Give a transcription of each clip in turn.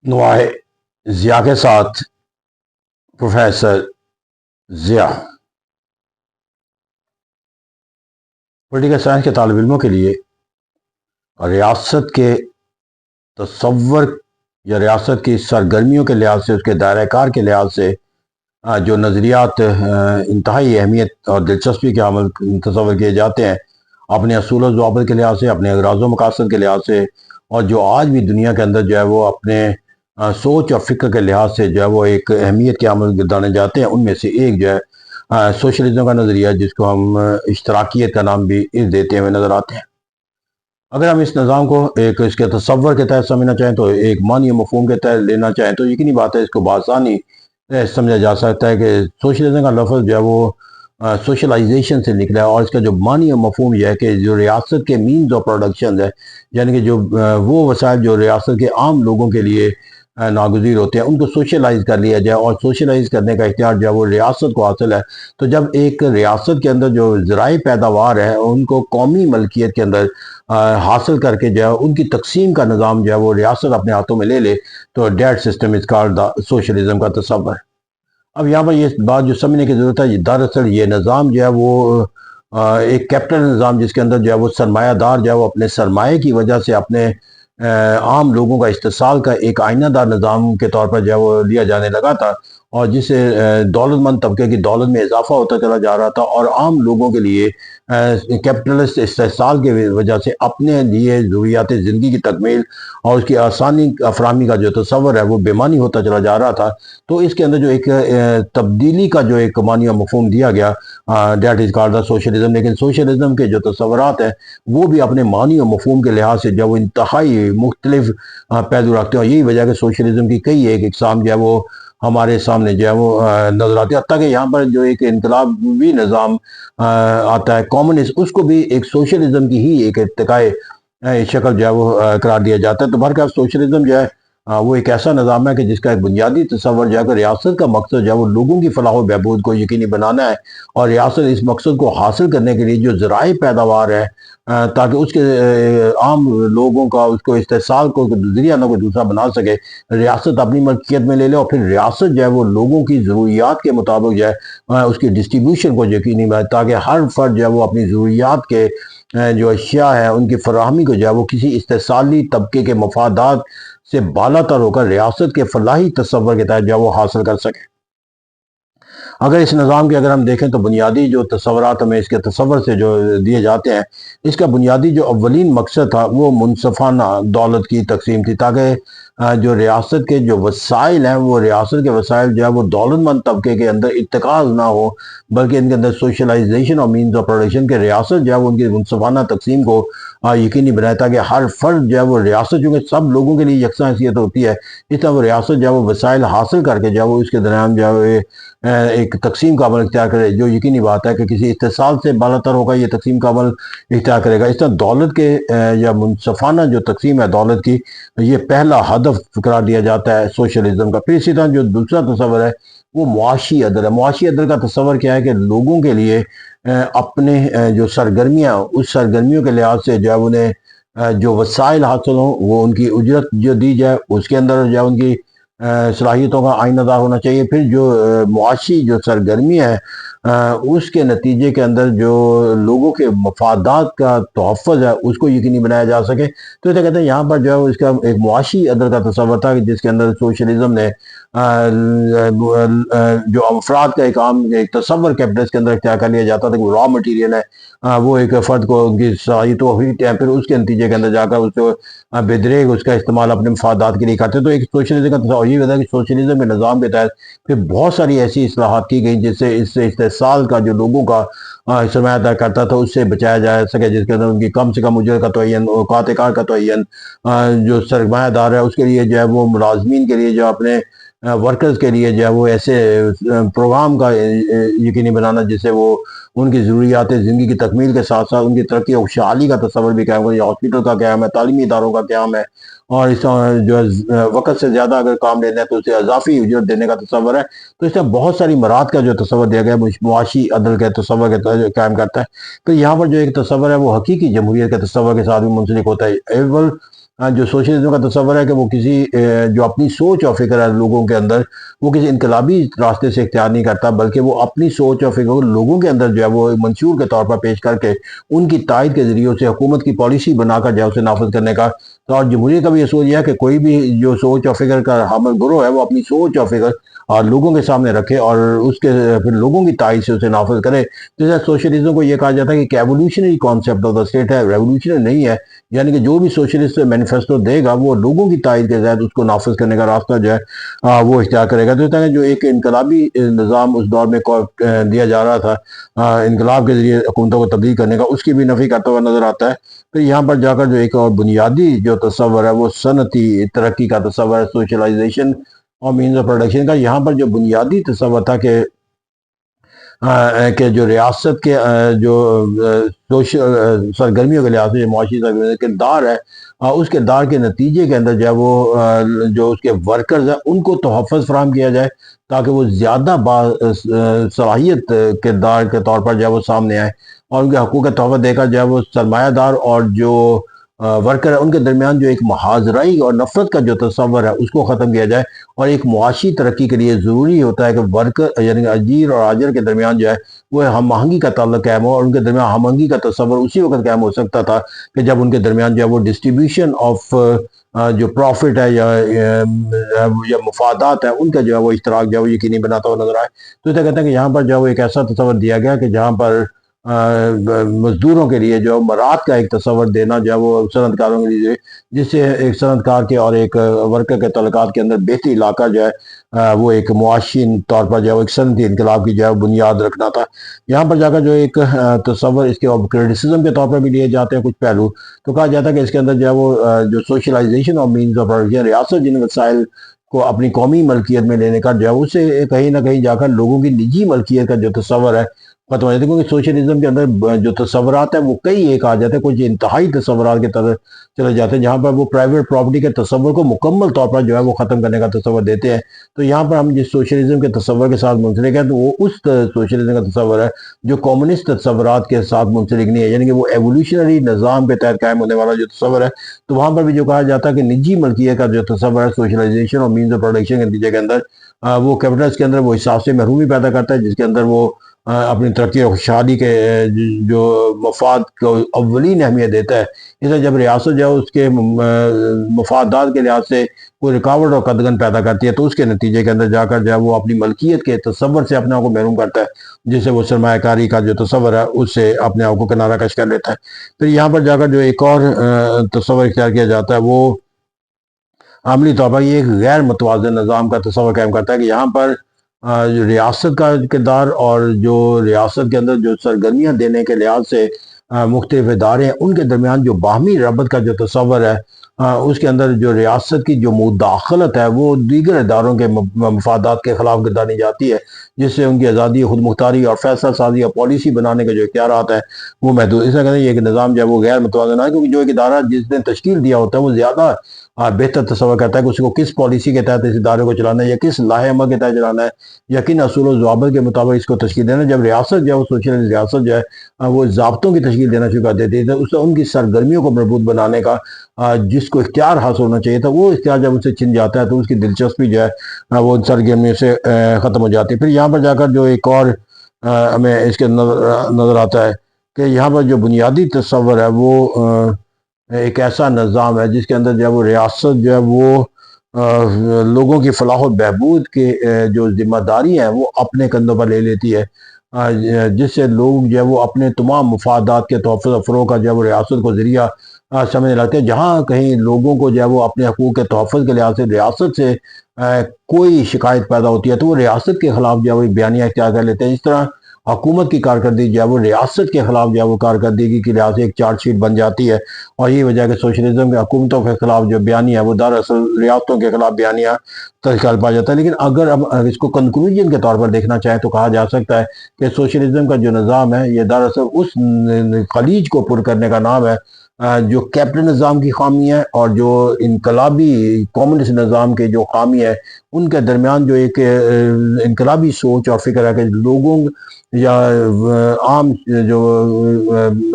نوائے ضیاء کے ساتھ professor Zia political science کے طالب علموں کے لیے ریاست کے تصور یا ریاست کی سرگرمیوں کے لحاظ سے، اس کے دائرہ کار کے لحاظ سے جو نظریات انتہائی اہمیت اور دلچسپی کے عمل تصور کیے جاتے ہیں، اپنے اصول و ضوابط کے لحاظ سے، اپنے اغراض و مقاصد کے لحاظ سے، اور جو آج بھی دنیا کے اندر جو ہے وہ اپنے سوچ اور فکر کے لحاظ سے جو ہے وہ ایک اہمیت کے عمل گردانے جاتے ہیں، ان میں سے ایک جو ہے سوشلزم کا نظریہ، جس کو ہم اشتراکیت کا نام بھی دیتے ہوئے نظر آتے ہیں۔ اگر ہم اس نظام کو ایک اس کے تصور کے تحت سمجھنا چاہیں تو، ایک معنی و مفہوم کے تحت لینا چاہیں تو، یقینی بات ہے اس کو بآسانی سمجھا جا سکتا ہے کہ سوشلزم کا لفظ جو ہے وہ سوشلائزیشن سے نکلا ہے، اور اس کا جو معنی و مفہوم یہ ہے کہ جو ریاست کے مینز آف پروڈکشن ہے، یعنی کہ جو وہ وسائل جو ریاست کے عام لوگوں کے لیے ناگزیر ہوتے ہیں، ان کو سوشلائز کر لیا جائے، اور سوشلائز کرنے کا اختیار جو ہے وہ ریاست کو حاصل ہے۔ تو جب ایک ریاست کے اندر جو ذرائع پیداوار ہے ان کو قومی ملکیت کے اندر حاصل کر کے جو ہے ان کی تقسیم کا نظام جو ہے وہ ریاست اپنے ہاتھوں میں لے لے، تو that system is called the socialism کا تصور۔ اب یہاں پر یہ بات جو سمجھنے کی ضرورت ہے، دراصل یہ نظام جو ہے وہ ایک کیپٹل نظام، جس کے اندر جو ہے وہ سرمایہ دار جو ہے وہ اپنے سرمایہ کی وجہ سے اپنے عام لوگوں کا استحصال کا ایک آئینہ دار نظام کے طور پر جو ہے وہ لیا جانے لگا تھا، اور جس سے دولت مند طبقے کی دولت میں اضافہ ہوتا چلا جا رہا تھا، اور عام لوگوں کے لیے کیپٹلسٹ استحصال کی وجہ سے اپنے لیے ضروریات زندگی کی تکمیل اور اس کی آسانی فراہمی کا جو تصور ہے وہ بےمعنی ہوتا چلا جا رہا تھا۔ تو اس کے اندر جو ایک تبدیلی کا جو ایک معنی و مفہوم دیا گیا، that is called the socialism. لیکن سوشلزم کے جو تصورات ہیں وہ بھی اپنے معنی و مفہوم کے لحاظ سے جو وہ انتہائی مختلف پہلو رکھتے ہیں، اور یہی وجہ کہ سوشلزم کی کئی ایک اقسام جو ہے وہ ہمارے سامنے جو ہے وہ نظر آتی ہے۔ حتیٰ کہ یہاں پر جو ایک انقلابی نظام آتا ہے کامونسٹ، اس کو بھی ایک سوشلزم کی ہی ایک ارتقاء شکل جو ہے وہ قرار دیا جاتا ہے۔ تو بہرکیف سوشلزم جو ہے وہ ایک ایسا نظام ہے کہ جس کا ایک بنیادی تصور جو ہے کہ ریاست کا مقصد جو ہے وہ لوگوں کی فلاح و بہبود کو یقینی بنانا ہے، اور ریاست اس مقصد کو حاصل کرنے کے لیے جو ذرائع پیداوار ہے تاکہ اس کے عام لوگوں کا اس کو استحصال کو ذریعہ نہ کوئی دوسرا بنا سکے، ریاست اپنی ملکیت میں لے لے، اور پھر ریاست جو ہے وہ لوگوں کی ضروریات کے مطابق جو ہے اس کی ڈسٹریبیوشن کو یقینی بنائے، تاکہ ہر فرد جو ہے وہ اپنی ضروریات کے جو اشیاء ہیں ان کی فراہمی کو جو ہے وہ کسی استحصالی طبقے کے مفادات سے بالا تر ہو کر ریاست کے فلاحی تصور کے تحت جو ہے وہ حاصل کر سکے۔ اگر اس نظام کے اگر ہم دیکھیں تو بنیادی جو تصورات ہمیں اس کے تصور سے جو دیے جاتے ہیں، اس کا بنیادی جو اولین مقصد تھا وہ منصفانہ دولت کی تقسیم تھی، تاکہ جو ریاست کے جو وسائل ہیں وہ ریاست کے وسائل جو ہے وہ دولت مند طبقے کے اندر ارتکاز نہ ہو، بلکہ ان کے اندر سوشلائزیشن اور مینز آف پروڈکشن کے ریاست جو ہے وہ ان کی منصفانہ تقسیم کو یقینی بنائے، تاکہ ہر فرد جو ہے وہ ریاست، چونکہ سب لوگوں کے لیے یکساں حیثیت ہوتی ہے، اس طرح وہ ریاست جو ہے وہ وسائل حاصل کر کے جو ہے وہ اس کے درمیان جو ہے ایک تقسیم کا عمل اختیار کرے، جو یقینی بات ہے کہ کسی استحصال سے بالا تر ہوگا یہ تقسیم کا عمل اختیار کرے گا۔ اس طرح دولت کے یا منصفانہ جو تقسیم ہے دولت کی، یہ پہلا ہدف قرار دیا جاتا ہے سوشلزم کا۔ پھر اسی طرح جو دوسرا تصور ہے وہ معاشی عدل ہے۔ معاشی عدل کا تصور کیا ہے کہ لوگوں کے لیے اپنے جو سرگرمیاں، اس سرگرمیوں کے لحاظ سے جو ہے انہیں جو وسائل حاصل ہوں وہ ان کی اجرت جو دی جائے، اس کے اندر جو ہے ان کی صلاحیتوں کا آئینہ دار ہونا چاہیے۔ پھر جو معاشی جو سرگرمی ہے اس کے نتیجے کے اندر جو لوگوں کے مفادات کا تحفظ ہے اس کو یقینی بنایا جا سکے۔ تو اسے کہتے ہیں یہاں پر جو ہے اس کا ایک معاشی عدل کا تصور تھا، جس کے اندر سوشلزم نے جو افراد کا ایک عام ایک تصور کیپٹلسٹ کے اندر اختیار کر لیا جاتا تھا کہ وہ را مٹیریل ہے، وہ ایک فرد کو ان کی صلاحیتوں ہوئی ہے، پھر اس کے نتیجے کے اندر جا کر اس کو بدریگ اس کا استعمال اپنے مفادات کے لیے کرتے۔ تو ایک سوشلزم کا تصور یہ ہوتا ہے کہ سوشلزم کے نظام کے تحت پھر بہت ساری ایسی اصلاحات کی گئیں جس سے اس استحصال کا جو لوگوں کا سرمایہ دار کرتا تھا اس سے بچایا جا سکے، جس کے اندر ان کی کم سے کم اجرت کا تعین، اوقات کار کا تعین، جو سرمایہ دار ہے اس کے لیے جو ہے وہ ملازمین کے لیے جو اپنے ورکرز کے لیے جو ہے وہ ایسے پروگرام کا یقینی بنانا جس سے وہ ان کی ضروریات زندگی کی تکمیل کے ساتھ ساتھ ان کی ترقی و خوشحالی کا تصور بھی قائم کرے۔ ہاسپٹل کا قیام ہے، تعلیمی اداروں کا قیام ہے، اور اس جو وقت سے زیادہ اگر کام لینا ہے تو اسے اضافی اجرت دینے کا تصور ہے۔ تو اس طرح بہت ساری مراد کا جو تصور دیا گیا ہے معاشی عدل کے تصور کے قائم کرتا ہے۔ تو یہاں پر جو ایک تصور ہے وہ حقیقی جمہوریت کے تصور کے ساتھ بھی منسلک ہوتا ہے۔ جو سوشلزم کا تصور ہے کہ وہ کسی جو اپنی سوچ اور فکر ہے لوگوں کے اندر، وہ کسی انقلابی راستے سے اختیار نہیں کرتا، بلکہ وہ اپنی سوچ اور فکر لوگوں کے اندر جو ہے وہ منشور کے طور پر پیش کر کے ان کی تائید کے ذریعے سے حکومت کی پالیسی بنا کر جو ہے اسے نافذ کرنے کا۔ تو اور جمہوریت کا بھی یہ سوچ یہ ہے کہ کوئی بھی جو سوچ اور فکر کا حامل گروہ ہے وہ اپنی سوچ اور فکر اور لوگوں کے سامنے رکھے اور اس کے پھر لوگوں کی تائید سے اسے نافذ کرے۔ جیسے سوشلزم کو یہ کہا جاتا ہے کہ evolutionary concept of the state ہے، ریولیوشنری نہیں ہے، یعنی کہ جو بھی سوشلسٹ مینیفیسٹو دے گا وہ لوگوں کی تائید کے تحت اس کو نافذ کرنے کا راستہ جو ہے وہ اختیار کرے گا۔ تو ہے جو ایک انقلابی نظام اس دور میں دیا جا رہا تھا انقلاب کے ذریعے حکومتوں کو تبدیل کرنے کا، اس کی بھی نفی کرتا ہوا نظر آتا ہے۔ پھر یہاں پر جا کر جو ایک اور بنیادی جو تصور ہے وہ صنعتی ترقی کا تصور ہے، سوشلائزیشن اور مینز آف پروڈکشن کا۔ یہاں پر جو بنیادی تصور تھا کہ جو ریاست کے جو سرگرمیوں کے لحاظ سے جو معاشی سرگرمیوں کا کردار ہے، اس کردار کے نتیجے کے اندر جو ہے وہ جو اس کے ورکرز ہیں ان کو تحفظ فراہم کیا جائے تاکہ وہ زیادہ صلاحیت کردار کے طور پر جو ہے وہ سامنے آئے، اور ان کے حقوق کا تحفظ دے کر جو ہے وہ سرمایہ دار اور جو ورکر ہے ان کے درمیان جو ایک محاذرائی اور نفرت کا جو تصور ہے اس کو ختم کیا جائے۔ اور ایک معاشی ترقی کے لیے ضروری ہوتا ہے کہ ورکر یعنی اجیر اور آجر کے درمیان جو ہے وہ ہم آہنگی کا تعلق قائم ہو، اور ان کے درمیان ہم آہنگی کا تصور اسی وقت قائم ہو سکتا تھا کہ جب ان کے درمیان جو ہے وہ ڈسٹریبیوشن آف جو پروفٹ ہے یا مفادات ہے ان کا جو ہے وہ اشتراک جو ہے وہ یقینی بناتا ہوا نظر آئے۔ تو اسے کہتے ہیں کہ یہاں پر جو ہے وہ ایک ایسا تصور دیا گیا کہ جہاں پر مزدوروں کے لیے جو مراد کا ایک تصور دینا جو ہے وہ صنعت کاروں کے لیے، جس سے ایک صنعت کار کے اور ایک ورکر کے تعلقات کے اندر بہتری لا کر جو ہے وہ ایک معاشی طور پر جو ہے وہ ایک صنعتی انقلاب کی جو ہے بنیاد رکھنا تھا۔ یہاں پر جا کر جو ایک تصور اس کے کریٹیسزم کے طور پر بھی لیے جاتے ہیں کچھ پہلو، تو کہا جاتا ہے کہ اس کے اندر جو ہے وہ جو سوشلائزیشن اور مینز آف پروڈکشن، ریاست جن وسائل کو اپنی قومی ملکیت میں لینے کا جو ہے اسے کہیں نہ کہیں جا کر لوگوں کی نجی ملکیت کا جو تصور ہے ختم ہو جاتا ہے، کیونکہ سوشلزم کے اندر جو تصورات ہیں وہ کئی ایک آ جاتے ہیں، کچھ انتہائی تصورات کی طرف چلے جاتے ہیں جہاں پر وہ پرائیویٹ پراپرٹی کے تصور کو مکمل طور پر جو ہے وہ ختم کرنے کا تصور دیتے ہیں۔ تو یہاں پر ہم جس سوشلزم کے تصور کے ساتھ منسلک ہیں تو وہ اس سوشلزم کا تصور ہے جو کمیونسٹ تصورات کے ساتھ منسلک نہیں ہے، یعنی کہ وہ ایوولوشنری نظام کے تحت قائم ہونے والا جو تصور ہے۔ تو وہاں پر بھی جو کہا جاتا ہے کہ نجی ملکیت کا جو تصور ہے سوشلائزیشن اور مینز آف پروڈکشن کے نتیجے کے اندر وہ کیپٹلسٹ کے اندر وہ حساب سے محرومی پیدا کرتا ہے، جس کے اندر وہ اپنی ترقی اور خوشحالی کے جو مفاد کو اولین اہمیت دیتا ہے۔ اس لیے جب ریاست جو ہے اس کے مفادات کے لحاظ سے کوئی رکاوٹ اور قدغن پیدا کرتی ہے تو اس کے نتیجے کے اندر جا کر جو ہے وہ اپنی ملکیت کے تصور سے اپنے آپ کو محروم کرتا ہے، جس سے وہ سرمایہ کاری کا جو تصور ہے اس سے اپنے آپ کو کنارہ کش کر لیتا ہے۔ پھر یہاں پر جا کر جو ایک اور تصور اختیار کیا جاتا ہے وہ عملی طور پر یہ ایک غیر متوازن نظام کا تصور قائم کرتا ہے کہ یہاں پر جو ریاست کا کردار اور جو ریاست کے اندر جو سرگرمیاں دینے کے لحاظ سے مختلف ادارے ہیں ان کے درمیان جو باہمی ربط کا جو تصور ہے اس کے اندر جو ریاست کی جو مداخلت ہے وہ دیگر اداروں کے مفادات کے خلاف گردانی جاتی ہے، جس سے ان کی آزادی، خود مختاری اور فیصلہ سازی اور پالیسی بنانے کے جو اختیارات ہیں وہ محدود۔ اس طرح کہتے ہیں یہ ایک نظام جو ہے وہ غیر متوازن ہے، کیونکہ جو ایک ادارہ جس نے تشکیل دیا ہوتا ہے وہ زیادہ بہتر تصور کرتا ہے کہ اس کو کس پالیسی کے تحت اس ادارے کو چلانا ہے یا کس لائحہ عمل کے تحت چلانا ہے یا کن اصول و ضوابط کے مطابق اس کو تشکیل دینا ہے۔ جب ریاست جو ہے وہ سوشل ریاست جو ہے وہ ضابطوں کی تشکیل دینا شروع کر دیتی ہے، تو ان کی سرگرمیوں کو مربوط بنانے کا جس کو اختیار حاصل ہونا چاہیے تھا وہ اختیار جب اسے چھن جاتا ہے تو اس کی دلچسپی جو ہے وہ ان سرگرمیوں سے ختم ہو جاتی ہے۔ پھر یہاں پر جا کر جو ایک اور ہمیں اس کے نظر آتا ہے کہ یہاں پر جو بنیادی تصور ہے وہ ایک ایسا نظام ہے جس کے اندر جو ہے وہ ریاست جو ہے وہ لوگوں کی فلاح و بہبود کے جو ذمہ داری ہیں وہ اپنے کندھوں پر لے لیتی ہے، جس سے لوگ جو ہے وہ اپنے تمام مفادات کے تحفظ و فروغ کا جو ہے وہ ریاست کو ذریعہ سمجھنے لگتے ہیں۔ جہاں کہیں لوگوں کو جو ہے وہ اپنے حقوق کے تحفظ کے لحاظ سے ریاست سے کوئی شکایت پیدا ہوتی ہے تو وہ ریاست کے خلاف جو ہے وہ بیانیہ اختیار کر لیتے ہیں۔ اس طرح حکومت کی کارکردگی جو ہے وہ ریاست کے خلاف جو ہے وہ کارکردگی کے لحاظ سے ایک چارج شیٹ بن جاتی ہے، اور یہ وجہ کہ سوشلزم کے حکومتوں کے خلاف جو بیانیہ ہے وہ دراصل ریاستوں کے خلاف بیانیہ تشکیل پا جاتا ہے۔ لیکن اگر ہم اس کو کنکلوژن کے طور پر دیکھنا چاہیں تو کہا جا سکتا ہے کہ سوشلزم کا جو نظام ہے یہ دراصل اس خلیج کو پر کرنے کا نام ہے جو کیپٹل نظام کی خامی ہے اور جو انقلابی کمیونسٹ نظام کے جو خامی ہے ان کے درمیان جو ایک انقلابی سوچ اور فکر ہے کہ لوگوں یا عام جو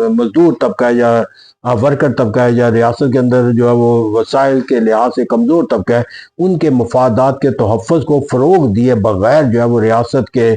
مزدور طبقہ یا ورکر طبقہ ہے یا ریاست کے اندر جو ہے وہ وسائل کے لحاظ سے کمزور طبقہ ہے، ان کے مفادات کے تحفظ کو فروغ دیے بغیر جو ہے وہ ریاست کے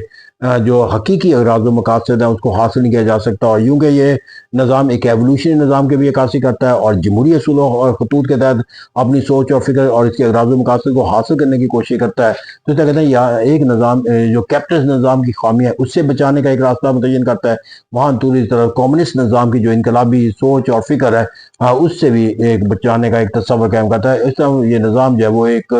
جو حقیقی اغراض و مقاصد ہیں اس کو حاصل نہیں کیا جا سکتا۔ اور یوں کہ یہ نظام ایک ایولیوشنری نظام کے بھی عکاسی کرتا ہے اور جمہوری اصولوں اور خطوط کے تحت اپنی سوچ اور فکر اور اس کے اغراض و مقاصد کو حاصل کرنے کی کوشش کرتا ہے۔ تو اس طرح کہتے ہیں یا ایک نظام جو کیپٹلسٹ نظام کی خامی ہے اس سے بچانے کا ایک راستہ متعین کرتا ہے، وہاں دوسری طرف کمیونسٹ نظام کی جو انقلابی سوچ اور فکر ہے اس سے بھی ایک بچانے کا ایک تصور قائم کرتا ہے۔ اس طرح یہ نظام جو ہے وہ ایک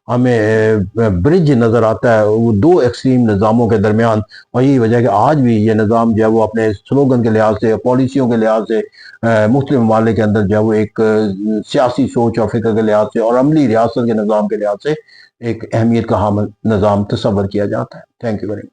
ہمیں برج نظر آتا ہے وہ دو ایکسٹریم نظاموں کے درمیان، اور یہی وجہ ہے کہ آج بھی یہ نظام جو ہے وہ اپنے سلوگن کے لحاظ سے، پالیسیوں کے لحاظ سے مختلف ممالک کے اندر جو ہے وہ ایک سیاسی سوچ اور فکر کے لحاظ سے اور عملی ریاست کے نظام کے لحاظ سے ایک اہمیت کا حامل نظام تصور کیا جاتا ہے۔ Thank you very much.